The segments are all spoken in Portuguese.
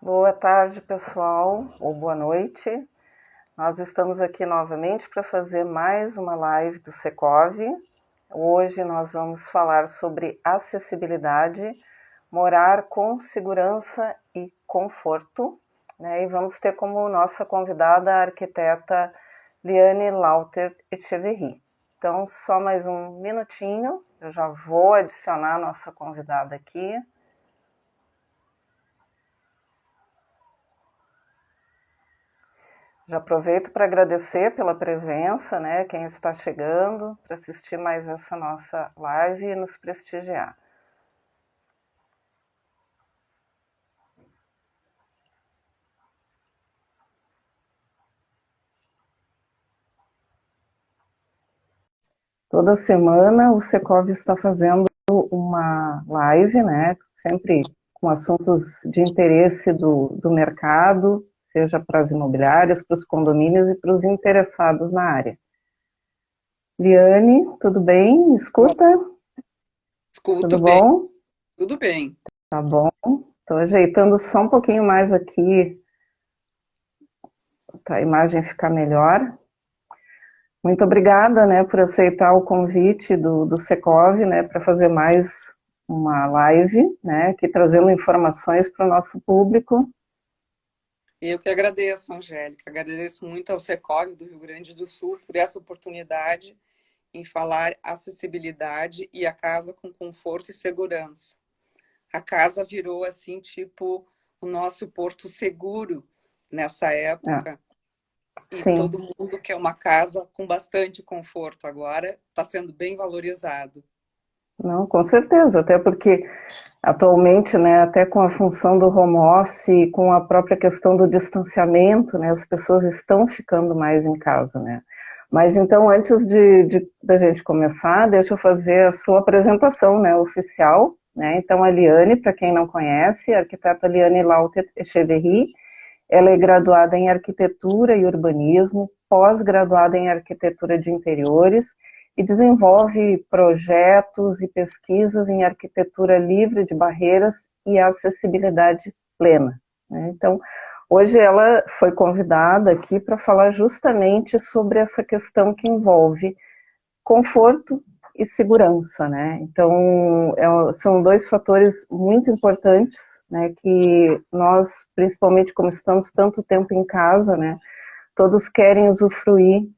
Boa tarde, pessoal, ou boa noite. Nós estamos aqui novamente para fazer mais uma live do Secov. Hoje nós vamos falar sobre acessibilidade, morar com segurança e conforto, né? E vamos ter como nossa convidada a arquiteta Liane Lauter Echeverry. Então, só mais um minutinho, eu já vou adicionar a nossa convidada aqui. Já aproveito para agradecer pela presença, né, quem está chegando para assistir mais essa nossa live e nos prestigiar. Toda semana o Secov está fazendo uma live, né, sempre com assuntos de interesse do mercado, seja para as imobiliárias, para os condomínios e para os interessados na área. Liane, tudo bem? Me escuta? Escuto tudo bem. Bom? Tudo bem. Tá bom. Estou ajeitando só um pouquinho mais aqui para a imagem ficar melhor. Muito obrigada, né, por aceitar o convite do Secov, né, para fazer mais uma live, né, aqui trazendo informações para o nosso público. Eu que agradeço, Angélica. Agradeço muito ao Secov do Rio Grande do Sul por essa oportunidade em falar acessibilidade e a casa com conforto e segurança. A casa virou, assim, tipo, o nosso porto seguro nessa época. E Sim. todo mundo quer uma casa com bastante conforto agora, está sendo bem valorizado. Não, com certeza, até porque atualmente, né, até com a função do home office e com a própria questão do distanciamento, né, as pessoas estão ficando mais em casa, né. Mas então, antes da gente começar, deixa eu fazer a sua apresentação, né, oficial, né. Então, a Liane, para quem não conhece, a arquiteta Liane Lauter Echeverry, ela é graduada em arquitetura e urbanismo, pós-graduada em arquitetura de interiores, e desenvolve projetos e pesquisas em arquitetura livre de barreiras e acessibilidade plena. Então, hoje ela foi convidada aqui para falar justamente sobre essa questão que envolve conforto e segurança, né? Então, são dois fatores muito importantes, né, que nós, principalmente como estamos tanto tempo em casa, né, todos querem usufruir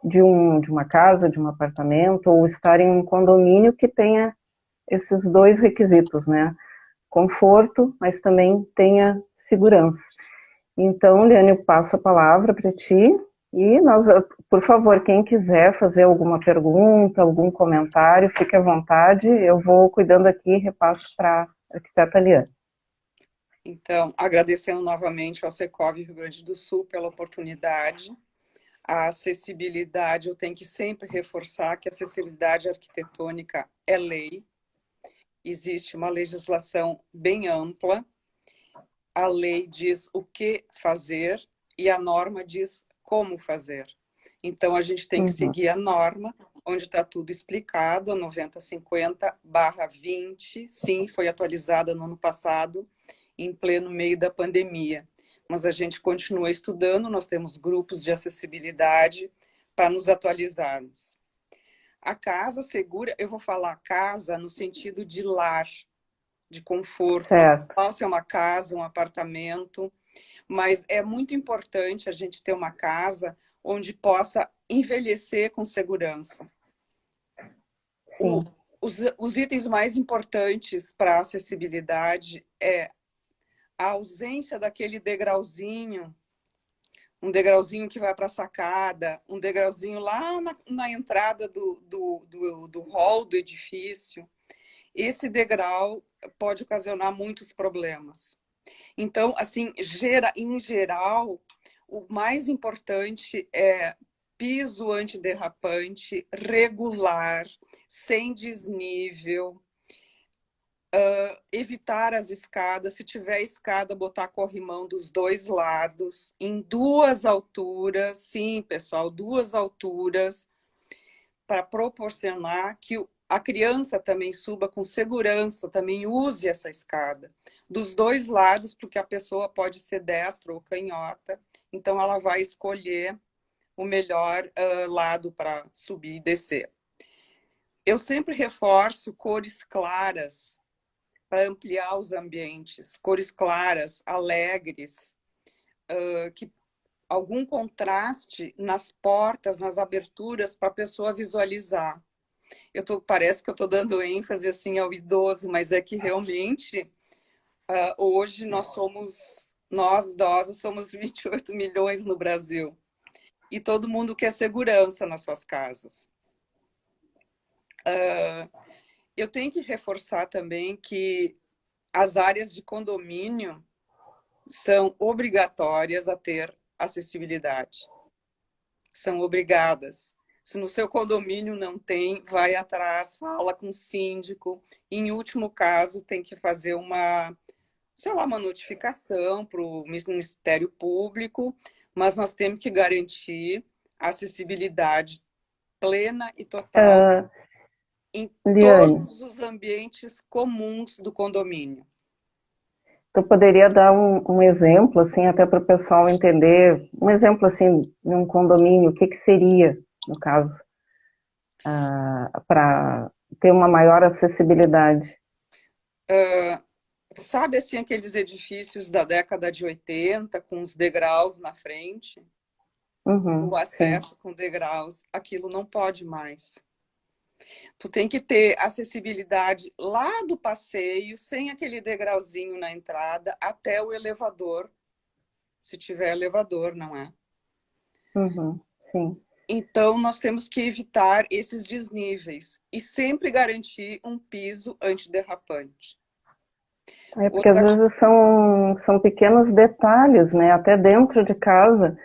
de uma casa, de um apartamento, ou estar em um condomínio que tenha esses dois requisitos, né? Conforto, mas também tenha segurança. Então, Liane, eu passo a palavra para ti e nós, por favor, quem quiser fazer alguma pergunta, algum comentário, fique à vontade, eu vou cuidando aqui e repasso para a arquiteta Liane. Então, agradecendo novamente ao Secov Rio Grande do Sul pela oportunidade. A acessibilidade, eu tenho que sempre reforçar que a acessibilidade arquitetônica é lei. Existe uma legislação bem ampla. A lei diz o que fazer e a norma diz como fazer. Então, a gente tem que seguir a norma, onde está tudo explicado, a 9050/20, sim, foi atualizada no ano passado, em pleno meio da pandemia. Mas a gente continua estudando, nós temos grupos de acessibilidade para nos atualizarmos. A casa segura, eu vou falar casa no sentido de lar, de conforto. Certo. Não se é uma casa, um apartamento, mas é muito importante a gente ter uma casa onde possa envelhecer com segurança. Sim. Os itens mais importantes para a acessibilidade é a ausência daquele degrauzinho, um degrauzinho que vai para a sacada, um degrauzinho lá na entrada do hall do edifício. Esse degrau pode ocasionar muitos problemas. Então, assim, em geral, o mais importante é piso antiderrapante, regular, sem desnível, evitar as escadas, se tiver escada, botar corrimão dos dois lados, em duas alturas, sim, pessoal, duas alturas, para proporcionar que a criança também suba com segurança, também use essa escada. Dos dois lados, porque a pessoa pode ser destra ou canhota, então ela vai escolher o melhor lado para subir e descer. Eu sempre reforço cores claras para ampliar os ambientes, cores claras, alegres, que algum contraste nas portas, nas aberturas, para a pessoa visualizar. Parece que eu estou dando ênfase assim ao idoso, mas é que realmente hoje nós idosos somos 28 milhões no Brasil e todo mundo quer segurança nas suas casas. Eu tenho que reforçar também que as áreas de condomínio são obrigatórias a ter acessibilidade. São obrigadas. Se no seu condomínio não tem, vai atrás, fala com o síndico. Em último caso, tem que fazer uma notificação para o Ministério Público, mas nós temos que garantir acessibilidade plena e total em Liane, todos os ambientes comuns do condomínio. tu poderia dar um exemplo, assim, até para o pessoal entender, um exemplo, assim, de um condomínio, o que seria, no caso, para ter uma maior acessibilidade? Sabe, assim, aqueles edifícios da década de 80, com os degraus na frente? O Sim. acesso com degraus, aquilo não pode mais. Tu tem que ter acessibilidade lá do passeio, sem aquele degrauzinho na entrada, até o elevador, se tiver elevador, não é? Sim. Então, nós temos que evitar esses desníveis e sempre garantir um piso antiderrapante. Porque às vezes são pequenos detalhes, né, até dentro de casa,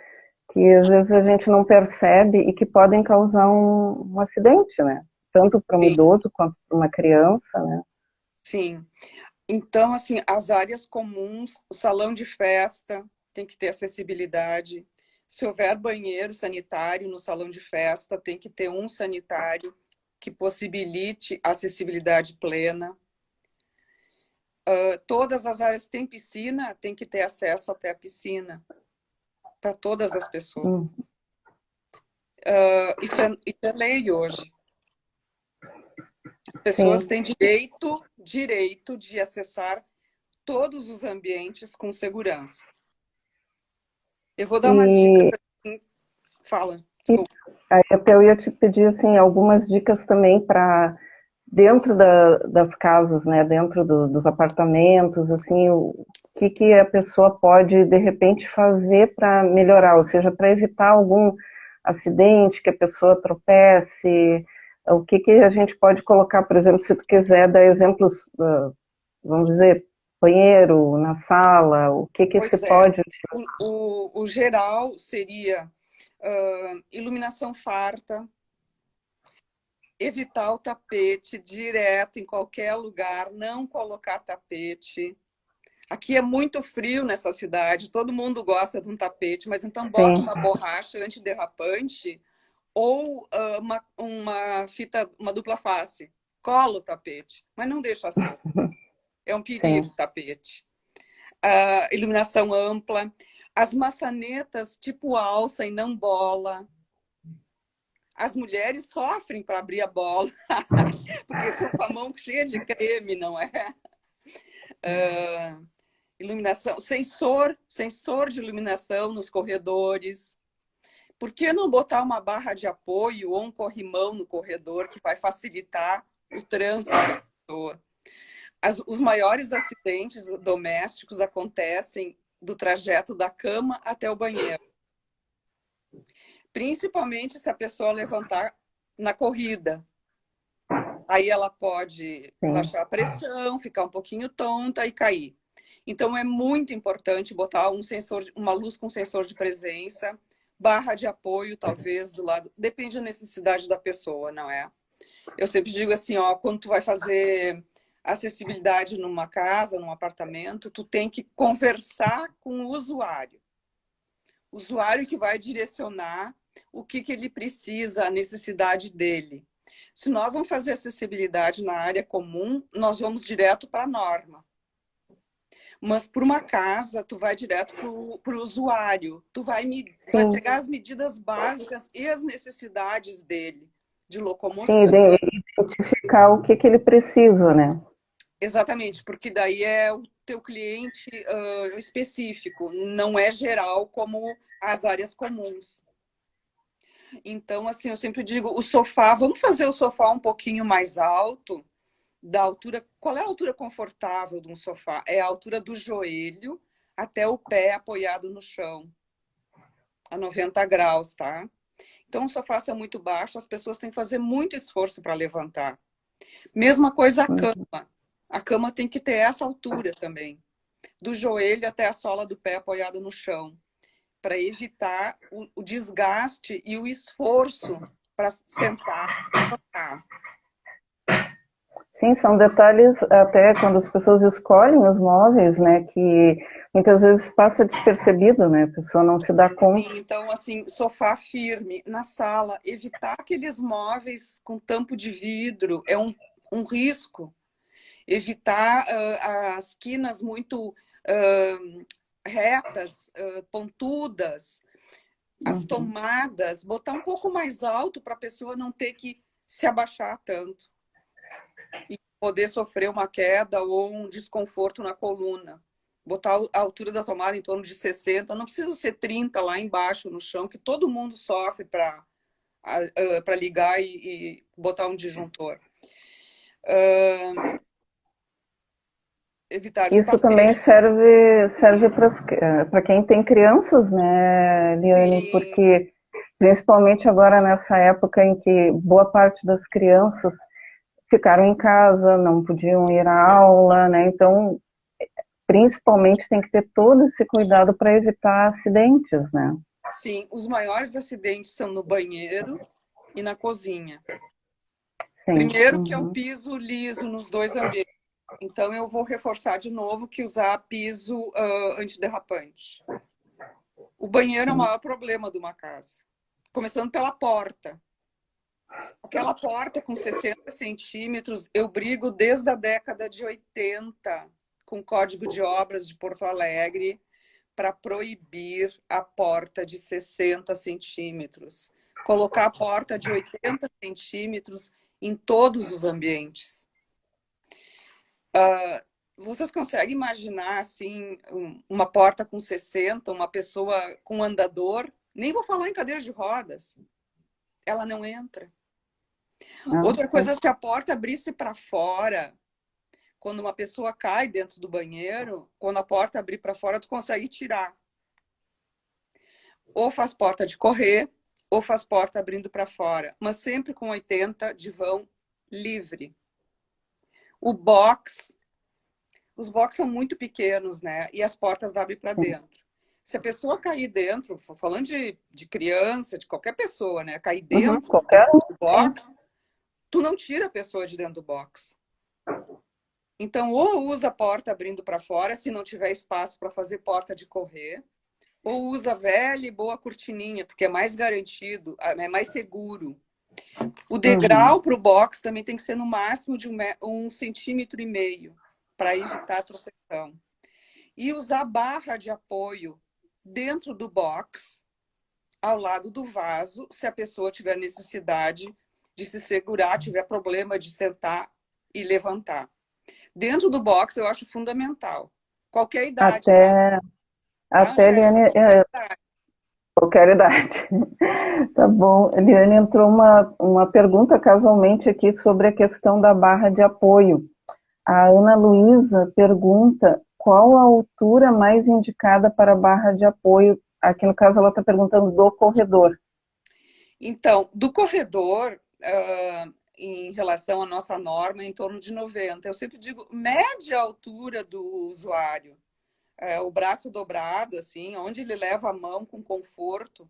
que às vezes a gente não percebe e que podem causar um acidente, né? Tanto para um Sim. idoso quanto para uma criança, né? Sim. Então, assim, as áreas comuns, o salão de festa tem que ter acessibilidade. Se houver banheiro sanitário no salão de festa, tem que ter um sanitário que possibilite acessibilidade plena. Todas as áreas que têm piscina, tem que ter acesso até a piscina para todas as pessoas. Isso é lei hoje. As pessoas têm direito de acessar todos os ambientes com segurança. Eu vou dar umas dicas. Assim. Fala, desculpa. Aí até eu ia te pedir assim, algumas dicas também para dentro das casas, né, dentro dos apartamentos, assim, o que a pessoa pode de repente fazer para melhorar, ou seja, para evitar algum acidente, que a pessoa tropece, o que a gente pode colocar, por exemplo, se tu quiser dar exemplos, vamos dizer, banheiro, na sala, o que se pode utilizar? O geral seria iluminação farta, evitar o tapete direto em qualquer lugar, não colocar tapete. Aqui é muito frio nessa cidade, todo mundo gosta de um tapete, mas então bota uma borracha antiderrapante ou uma fita, uma dupla face. Cola o tapete, mas não deixa solto. É um perigo o tapete. Iluminação ampla. As maçanetas tipo alça e não bola. As mulheres sofrem para abrir a bola, porque estão com a mão cheia de creme, não é? Iluminação, sensor de iluminação nos corredores. Por que não botar uma barra de apoio ou um corrimão no corredor que vai facilitar o trânsito da pessoa? Os maiores acidentes domésticos acontecem do trajeto da cama até o banheiro. Principalmente se a pessoa levantar na corrida. Aí ela pode baixar a pressão, ficar um pouquinho tonta e cair. Então, é muito importante botar uma luz com sensor de presença, barra de apoio, talvez, do lado. Depende da necessidade da pessoa, não é? Eu sempre digo assim, ó, quando tu vai fazer acessibilidade numa casa, num apartamento, tu tem que conversar com o usuário. O usuário que vai direcionar o que ele precisa, a necessidade dele. Se nós vamos fazer acessibilidade na área comum, nós vamos direto para a norma. Mas para uma casa, tu vai direto para o usuário. Tu vai pegar as medidas básicas e as necessidades dele, de locomoção. Sim, identificar o que ele precisa, né? Exatamente, porque daí é o teu cliente específico, não é geral como as áreas comuns. Então, assim, eu sempre digo, o sofá, vamos fazer o sofá um pouquinho mais alto, da altura, qual é a altura confortável de um sofá? É a altura do joelho até o pé apoiado no chão, a 90 graus, tá? Então, o sofá se é muito baixo, as pessoas têm que fazer muito esforço para levantar. Mesma coisa a cama. A cama tem que ter essa altura também, do joelho até a sola do pé apoiada no chão, para evitar o desgaste e o esforço para sentar e levantar. Sim, são detalhes até quando as pessoas escolhem os móveis, né, que muitas vezes passa despercebido, né, a pessoa não se dá conta. Sim, então, assim, sofá firme na sala, evitar aqueles móveis com tampo de vidro é um risco. Evitar as quinas muito retas, pontudas, as tomadas, botar um pouco mais alto para a pessoa não ter que se abaixar tanto e poder sofrer uma queda ou um desconforto na coluna. Botar a altura da tomada em torno de 60, não precisa ser 30 lá embaixo no chão, que todo mundo sofre para ligar e botar um disjuntor. Evitar os Isso também tapetes. serve para quem tem crianças, né, Liane, Sim. porque principalmente agora nessa época em que boa parte das crianças ficaram em casa, não podiam ir à aula, né, então principalmente tem que ter todo esse cuidado para evitar acidentes, né? Sim, os maiores acidentes são no banheiro e na cozinha. Sim. Primeiro que é o piso liso nos dois ambientes. Então, eu vou reforçar de novo que usar piso antiderrapante. O banheiro é o maior problema de uma casa. Começando pela porta. Aquela porta com 60 centímetros, eu brigo desde a década de 80 com o Código de Obras de Porto Alegre para proibir a porta de 60 centímetros. Colocar a porta de 80 centímetros em todos os ambientes. Vocês conseguem imaginar assim uma porta com 60, uma pessoa com andador? Nem vou falar em cadeira de rodas. Ela não entra. Outra coisa, se a porta abrisse para fora, quando uma pessoa cai dentro do banheiro, quando a porta abrir para fora, tu consegue tirar. Ou faz porta de correr, ou faz porta abrindo para fora, mas sempre com 80 de vão livre. O box, os box são muito pequenos, né? E as portas abrem para dentro. Se a pessoa cair dentro, falando de criança, de qualquer pessoa, né? Cair dentro do box, tu não tira a pessoa de dentro do box. Então, ou usa a porta abrindo para fora, se não tiver espaço para fazer porta de correr, ou usa velha e boa cortininha, porque é mais garantido, é mais seguro. O degrau para o box também tem que ser no máximo de 1,5 centímetro para evitar a tropeção. E usar barra de apoio dentro do box, ao lado do vaso, se a pessoa tiver necessidade de se segurar, tiver problema de sentar e levantar. Dentro do box eu acho fundamental. Qualquer idade, Até Eliane, qualquer idade. Tá bom. Eliane, entrou uma pergunta casualmente aqui sobre a questão da barra de apoio. A Ana Luísa pergunta qual a altura mais indicada para a barra de apoio. Aqui no caso ela está perguntando do corredor. Então, do corredor, em relação à nossa norma, em torno de 90. Eu sempre digo, mede a altura do usuário. O braço dobrado, assim, onde ele leva a mão com conforto.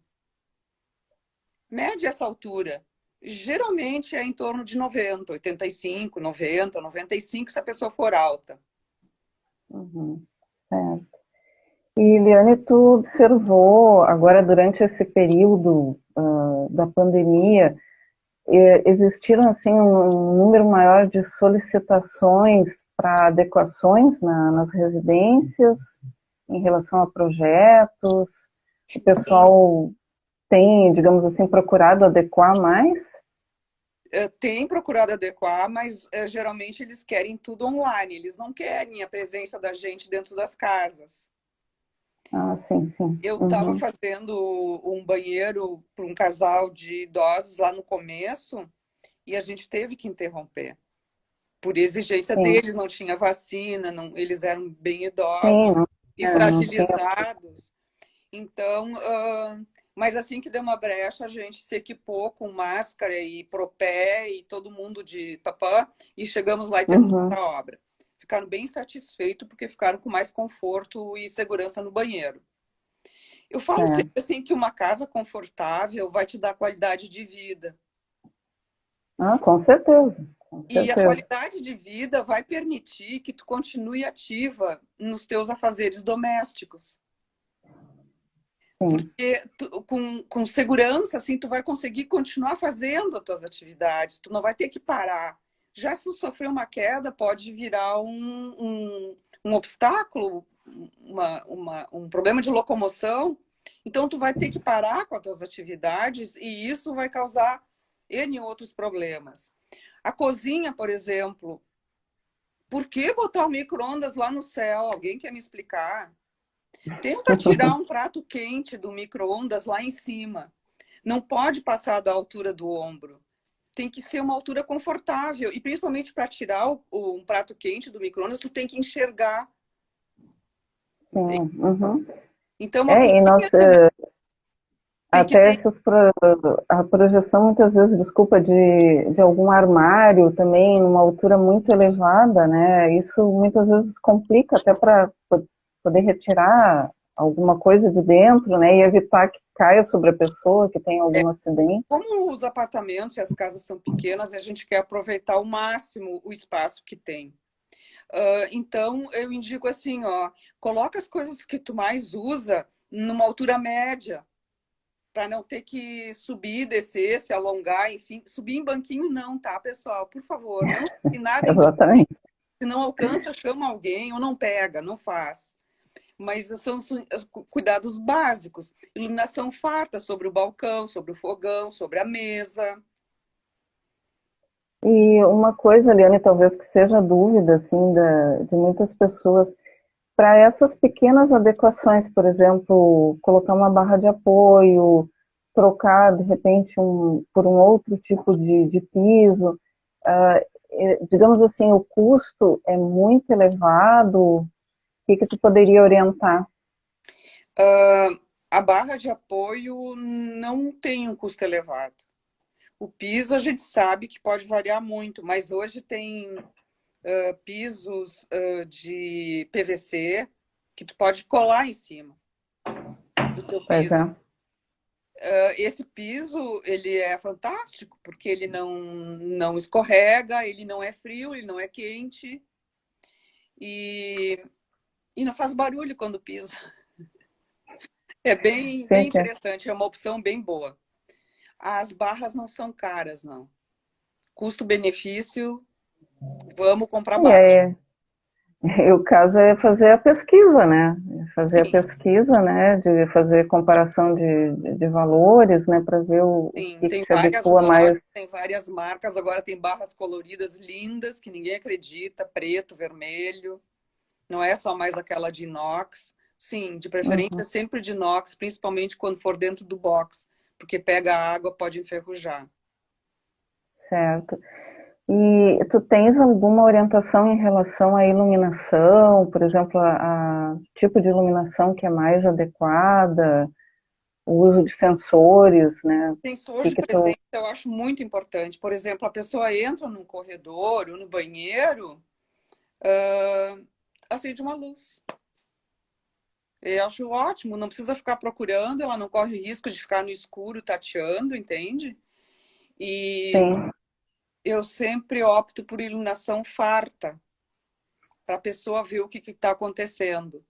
Mede essa altura. Geralmente é em torno de 90, 85, 90, 95, se a pessoa for alta. Certo. E, Liane, tu observou agora durante esse período da pandemia existiram assim um número maior de solicitações para adequações nas residências em relação a projetos. O pessoal tem, digamos assim, procurado adequar mais? Tem procurado adequar, mas geralmente eles querem tudo online, eles não querem a presença da gente dentro das casas. Ah, sim, sim. Eu estava Uhum. fazendo um banheiro para um casal de idosos lá no começo e a gente teve que interromper. Por exigência Sim, deles, não tinha vacina, não, eles eram bem idosos sim, não, e não tinha. fragilizados. Então, mas assim que deu uma brecha, a gente se equipou com máscara e propé e todo mundo de papá e chegamos lá e terminamos Uhum, a obra. Ficaram bem satisfeitos porque ficaram com mais conforto e segurança no banheiro. Eu falo é. sempre assim que uma casa confortável vai te dar qualidade de vida. Ah, com certeza, com E a certeza. qualidade de vida vai permitir que tu continue ativa nos teus afazeres domésticos. Sim. Porque com segurança, assim, tu vai conseguir continuar fazendo as tuas atividades, tu não vai ter que parar. Já se tu sofrer uma queda, pode virar um obstáculo, um problema de locomoção. Então, tu vai ter que parar com as tuas atividades e isso vai causar N outros problemas. A cozinha, por exemplo, por que botar o micro-ondas lá no céu? Alguém quer me explicar? Tenta tirar um prato quente do micro-ondas lá em cima. Não pode passar da altura do ombro. Tem que ser uma altura confortável. E principalmente para tirar um prato quente do micro-ondas, tu tem que enxergar. Sim, uhum. Então, uma É, e nós, cozinha também tem que até ter. essas a projeção muitas vezes, desculpa, de algum armário também, numa altura muito elevada, né? Isso muitas vezes complica até para poder retirar alguma coisa de dentro, né? E evitar que caia sobre a pessoa que tem algum acidente. Como os apartamentos e as casas são pequenas, a gente quer aproveitar ao máximo o espaço que tem. Então, eu indico assim, ó, coloca as coisas que tu mais usa numa altura média, para não ter que subir, descer, se alongar, enfim. Subir em banquinho não, tá, pessoal? Por favor, não subi nada em banquinho. Exatamente. Se não alcança, chama alguém ou não pega, não faz. Mas são os cuidados básicos. Iluminação farta sobre o balcão, sobre o fogão, sobre a mesa. E uma coisa, Liane, talvez que seja dúvida, assim, de muitas pessoas, para essas pequenas adequações, por exemplo, colocar uma barra de apoio, trocar, de repente, por um outro tipo de piso, digamos assim, o custo é muito elevado, o que tu poderia orientar? A barra de apoio não tem um custo elevado. O piso a gente sabe que pode variar muito, mas hoje tem pisos de PVC que tu pode colar em cima do teu Pois piso. é. Esse piso, ele é fantástico, porque ele não escorrega, ele não é frio, ele não é quente e, e não faz barulho quando pisa. É bem Sim, sim. interessante, é uma opção bem boa. As barras não são caras, não. Custo-benefício, vamos comprar E barra. aí, e o caso é fazer a pesquisa, né? Fazer a Sim, pesquisa, né? De fazer comparação de valores, né? Para ver o sim, que tem se várias adequa lojas, mais. tem várias marcas, agora tem barras coloridas lindas que ninguém acredita, preto, vermelho. Não é só mais aquela de inox. Sim, de preferência Uhum, sempre de inox, principalmente quando for dentro do box, porque pega água, pode enferrujar. certo. E tu tens alguma orientação em relação à iluminação, por exemplo, a tipo de iluminação que é mais adequada, o uso de sensores, né? O Sensor que de que tu... presença eu acho muito importante. Por exemplo, a pessoa entra num corredor ou no banheiro, acende uma luz. Eu acho ótimo, não precisa ficar procurando, ela não corre o risco de ficar no escuro tateando, entende? E Sim, eu sempre opto por iluminação farta, para a pessoa ver o que está acontecendo.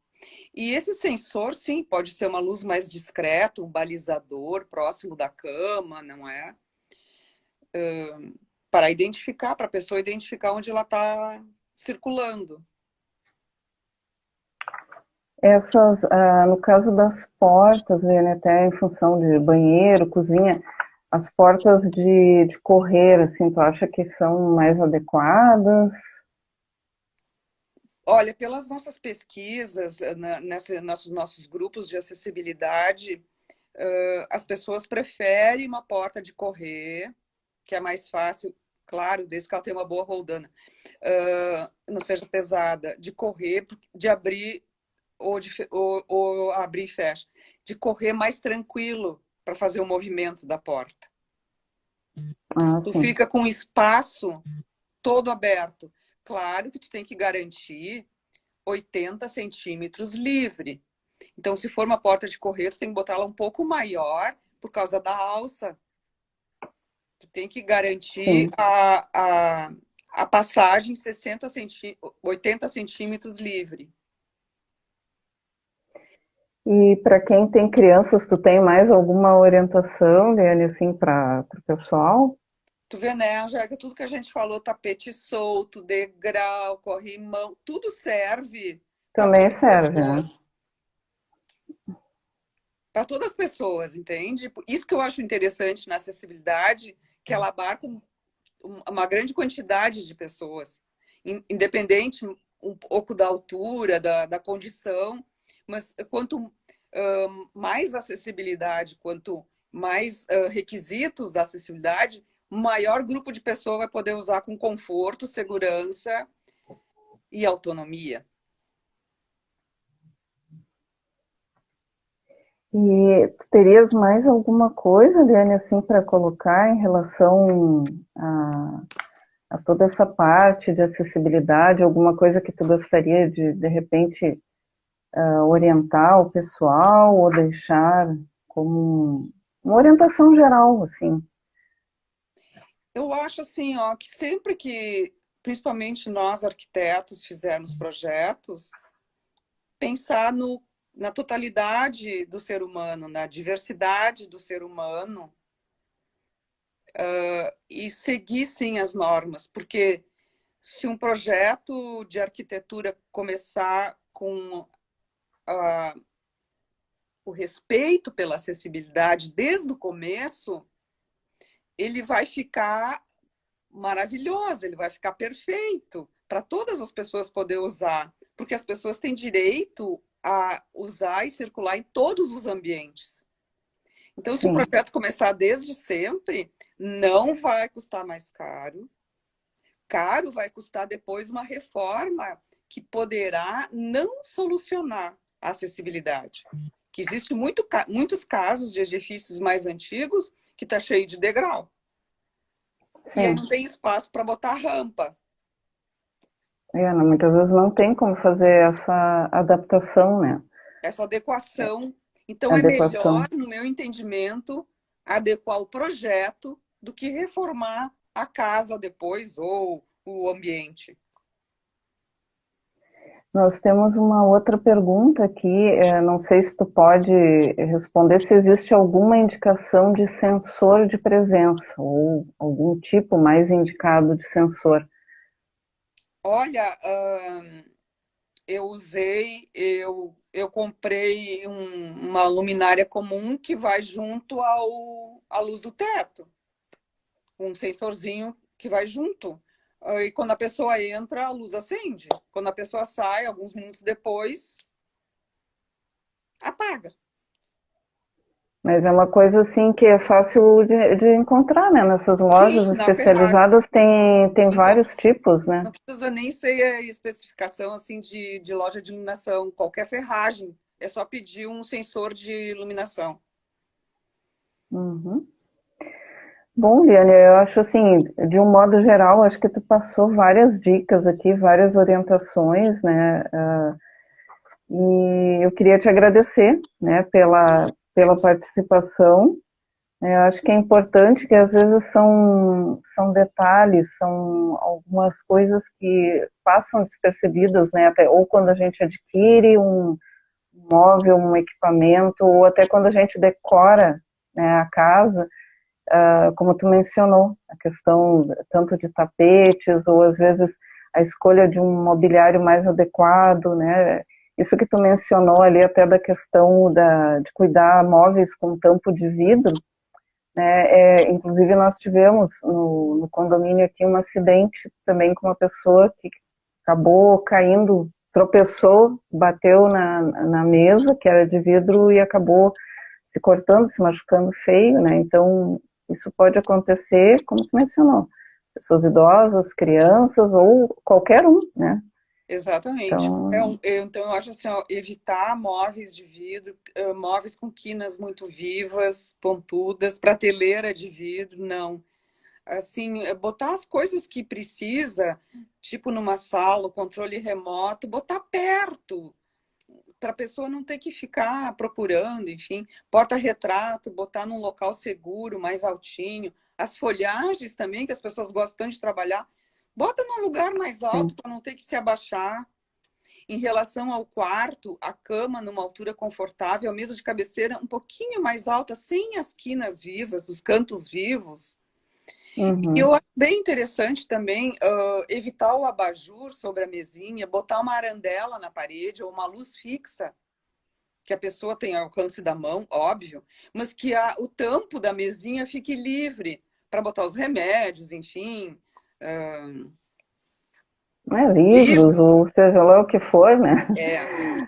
E esse sensor, sim, pode ser uma luz mais discreta, um balizador próximo da cama, não é? para identificar, para a pessoa identificar onde ela está circulando. Essas, no caso das portas, né, até em função de banheiro, cozinha, as portas de correr, assim, tu acha que são mais adequadas? Olha, pelas nossas pesquisas, nossos grupos de acessibilidade, as pessoas preferem uma porta de correr, que é mais fácil, claro, desde que ela tenha uma boa roldana, não seja pesada, de correr, de abrir ou abrir e fecha, de correr mais tranquilo para fazer o movimento da porta. Tu Sim. fica com o espaço todo aberto. Claro que tu tem que garantir 80 centímetros livre. Então, se for uma porta de correr, tu tem que botar ela um pouco maior por causa da alça. Tu tem que garantir a passagem 80 centímetros livre. E para quem tem crianças, tu tem mais alguma orientação, Liane, assim, para o pessoal? Tu vê, né, Angélica, tudo que a gente falou, tapete solto, degrau, corrimão, tudo serve para Também todas as serve, né? pessoas. Para todas as pessoas, entende? Isso que eu acho interessante na acessibilidade, que ela abarca uma grande quantidade de pessoas, independente um pouco da altura, da condição, mas quanto mais acessibilidade, quanto mais requisitos da acessibilidade, maior grupo de pessoas vai poder usar com conforto, segurança e autonomia. E tu terias mais alguma coisa, Liane, assim, para colocar em relação a toda essa parte de acessibilidade, alguma coisa que tu gostaria de repente, orientar o pessoal ou deixar como uma orientação geral, assim? Eu acho assim, ó, que sempre que, principalmente nós arquitetos, fizermos projetos, pensar na totalidade do ser humano, na diversidade do ser humano, e seguir sim as normas, porque se um projeto de arquitetura começar com o respeito pela acessibilidade desde o começo, ele vai ficar maravilhoso, ele vai ficar perfeito para todas as pessoas poderem usar, porque as pessoas têm direito a usar e circular em todos os ambientes. Então, se o Sim. projeto começar desde sempre, não vai custar mais caro. Caro vai custar depois uma reforma que poderá não solucionar a acessibilidade. Que existe muitos casos de edifícios mais antigos que está cheio de degrau. Sim. E aí não tem espaço para botar rampa. Muitas vezes não tem como fazer essa adaptação, né? Essa adequação. Então, é Adequação. melhor, no meu entendimento, adequar o projeto do que reformar a casa depois ou o ambiente. Nós temos uma outra pergunta aqui, não sei se tu pode responder se existe alguma indicação de sensor de presença ou algum tipo mais indicado de sensor. Olha, eu comprei uma luminária comum que vai junto à luz do teto. Um sensorzinho que vai junto. E quando a pessoa entra, a luz acende. Quando a pessoa sai, alguns minutos depois, apaga. Mas é uma coisa assim que é fácil de encontrar, né? Nessas lojas Sim, na Ferrari. especializadas tem Então, vários tipos, né? não precisa nem ser a especificação assim de loja de iluminação. Qualquer ferragem. É só pedir um sensor de iluminação. Uhum. Bom, Liane, eu acho assim, de um modo geral, acho que tu passou várias dicas aqui, várias orientações, né? E eu queria te agradecer, né, pela participação. Eu acho que é importante que às vezes são detalhes, são algumas coisas que passam despercebidas, né, até, ou quando a gente adquire um móvel, um equipamento, ou até quando a gente decora, né, a casa. como tu mencionou, a questão tanto de tapetes, ou às vezes a escolha de um mobiliário mais adequado, né? Isso que tu mencionou ali até da questão de cuidar móveis com tampo de vidro, né? Inclusive nós tivemos no condomínio aqui um acidente também com uma pessoa que acabou caindo, tropeçou, bateu na mesa, que era de vidro, e acabou se cortando, se machucando feio, né? Então, isso pode acontecer, como tu mencionou, pessoas idosas, crianças ou qualquer um, né? Exatamente. Então, Então, eu acho assim, ó, evitar móveis de vidro, móveis com quinas muito vivas, pontudas, prateleira de vidro, não. Assim, botar as coisas que precisa, tipo numa sala, o controle remoto, botar perto, para a pessoa não ter que ficar procurando, enfim, porta-retrato, botar num local seguro, mais altinho. As folhagens também, que as pessoas gostam de trabalhar, bota num lugar mais alto sim. para não ter que se abaixar. Em relação ao quarto, a cama numa altura confortável, a mesa de cabeceira um pouquinho mais alta, sem as quinas vivas, os cantos vivos. E eu Uhum. acho bem interessante também evitar o abajur sobre a mesinha, botar uma arandela na parede ou uma luz fixa, que a pessoa tenha alcance da mão, óbvio, mas que o tampo da mesinha fique livre para botar os remédios, enfim. Livros, Livro. ou seja lá o que for, né? É,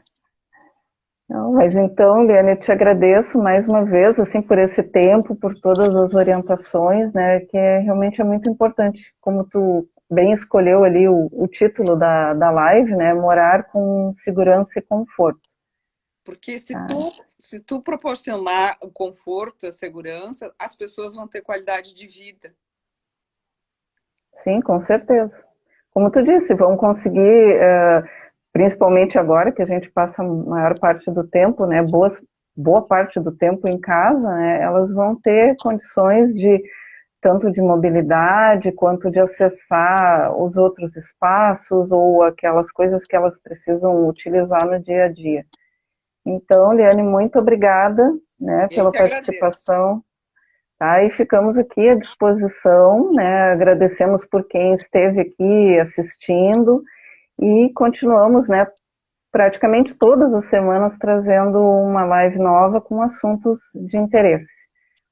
Não, mas então, Liane, eu te agradeço mais uma vez, assim, por esse tempo, por todas as orientações, né, que realmente é muito importante, como tu bem escolheu ali o título da live, né, morar com segurança e conforto. porque se Tá? tu proporcionar o conforto, a segurança, as pessoas vão ter qualidade de vida. Sim, com certeza. Como tu disse, vão conseguir, principalmente agora que a gente passa a maior parte do tempo, né, boa parte do tempo em casa, né, elas vão ter condições de tanto de mobilidade quanto de acessar os outros espaços ou aquelas coisas que elas precisam utilizar no dia a dia. Então, Liane, muito obrigada, né, Eu pela que agradeço. participação, tá? E ficamos aqui à disposição, né? Agradecemos por quem esteve aqui assistindo e continuamos, né, praticamente todas as semanas trazendo uma live nova com assuntos de interesse.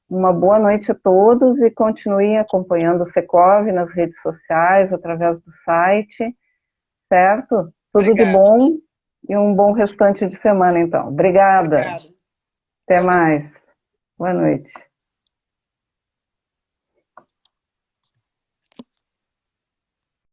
Uma boa noite a todos e continuem acompanhando o Secov nas redes sociais, através do site, certo? Tudo de Obrigada. bom e um bom restante de semana, então. Obrigada. Obrigada. Até Boa noite. mais. Boa noite.